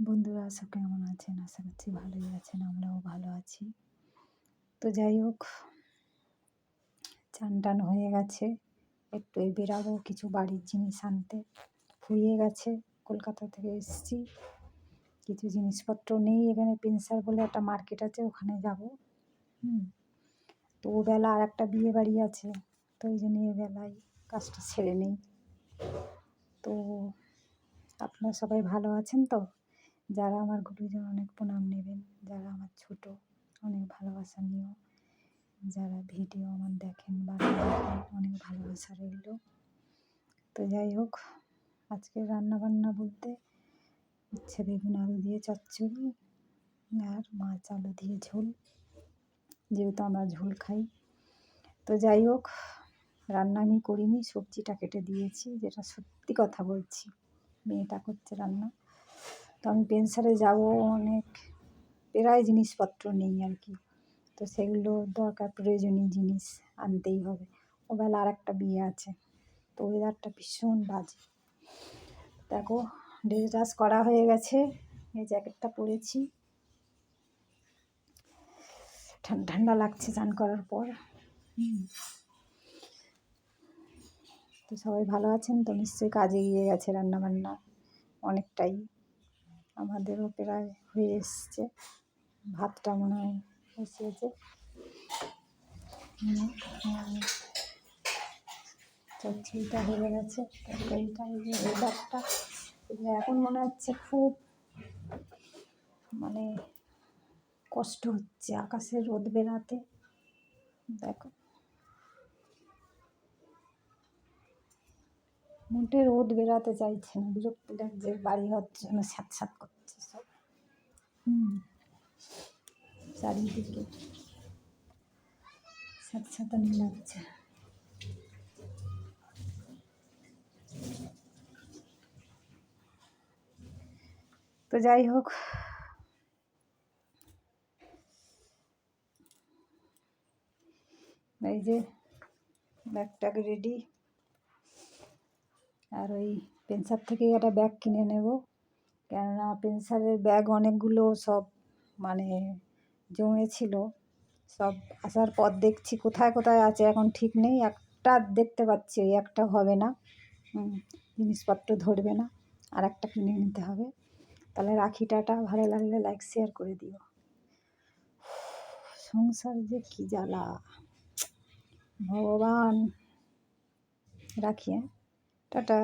বন্ধুরা সব কেমন আছেন? আশা করছি ভালোই আছেন, আমরাও ভালো আছি। তো যাই হোক, চান টান হয়ে গেছে, একটু বেরাবো কিছু বাড়ির জিনিস আনতে। ফুরিয়ে গেছে, কলকাতা থেকে এসেছি, কিছু জিনিসপত্র নেই এখানে। পেনসার বলে একটা মার্কেট আছে, ওখানে যাব। তো ওবেলা আর একটা বিয়ে বাড়ি আছে, তো ওই জন্য এবেলায় কাজটা ছেড়ে নেই। তো আপনারা সবাই ভালো আছেন তো? যারা আমার গুরুজন অনেক প্রণাম নেবেন, যারা আমার ছোট অনেক ভালোবাসা নিও, যারা ভিডিও আমার দেখেন বা দেখেন অনেক ভালোবাসা রইল। তো যাই হোক, আজকে রান্না বান্না বলতে হচ্ছে বেগুন আলু দিয়ে চচ্চড়ি আর মাছ আলু দিয়ে ঝোল, যেহেতু আমরা ঝোল খাই। তো যাই হোক, রান্না আমি করিনি, সবজিটা কেটে দিয়েছি, যেটা সত্যি কথা বলছি। মেয়েটা করছে রান্না। তো আমি পেনসারে যাবো, অনেক প্রায় জিনিসপত্র নেই আর কি। তো সেগুলো দরকার, প্রয়োজনীয় জিনিস আনতেই হবে। ওবেলা আর একটা বিয়ে আছে, তো ওয়েদারটা ভীষণ বাজে। দেখো, ড্রেস করা হয়ে গেছে, এই জ্যাকেটটা পরেছি, ঠান্ডা ঠান্ডা লাগছে চান করার পর। তো সবাই ভালো আছেন তো? নিশ্চয়ই কাজে গিয়ে গেছে রান্না বান্না অনেকটাই, আমাদেরও প্রায় হয়ে এসছে। ভাতটা মনে হয় বসিয়েছে, চচ্চড়িটা হয়ে গেছে, তরকারিটা, এই যে ওয়েদারটা এখন মনে হচ্ছে খুব মানে কষ্ট হচ্ছে আকাশে রোদ বেরাতে। দেখো, মোটে রোদ বেরাতে চাইছে না, বিরক্তি লাগছে, বাড়ি হচ্ছে যেন স্যাঁত করছে সব। চারিদিকে স্যাঁতানি লাগছে। তো যাই হোক, এই যে ব্যাগটা রেডি, আর ওই পেনসার থেকে একটা ব্যাগ কিনে নেব, কেননা পেনসারের ব্যাগ অনেকগুলো সব মানে জমেছিল। সব আসার পর দেখছি কোথায় কোথায় আছে এখন ঠিক নেই, একটা দেখতে পাচ্ছি, ওই একটা হবে না, জিনিসপত্র ধরবে না, আর একটা কিনে নিতে হবে। তাহলে রাখি, টাটা। ভালো লাগলে লাইক শেয়ার করে দিও। সংসার যে কি জ্বালা, ভগবান। রাখি, টাটা।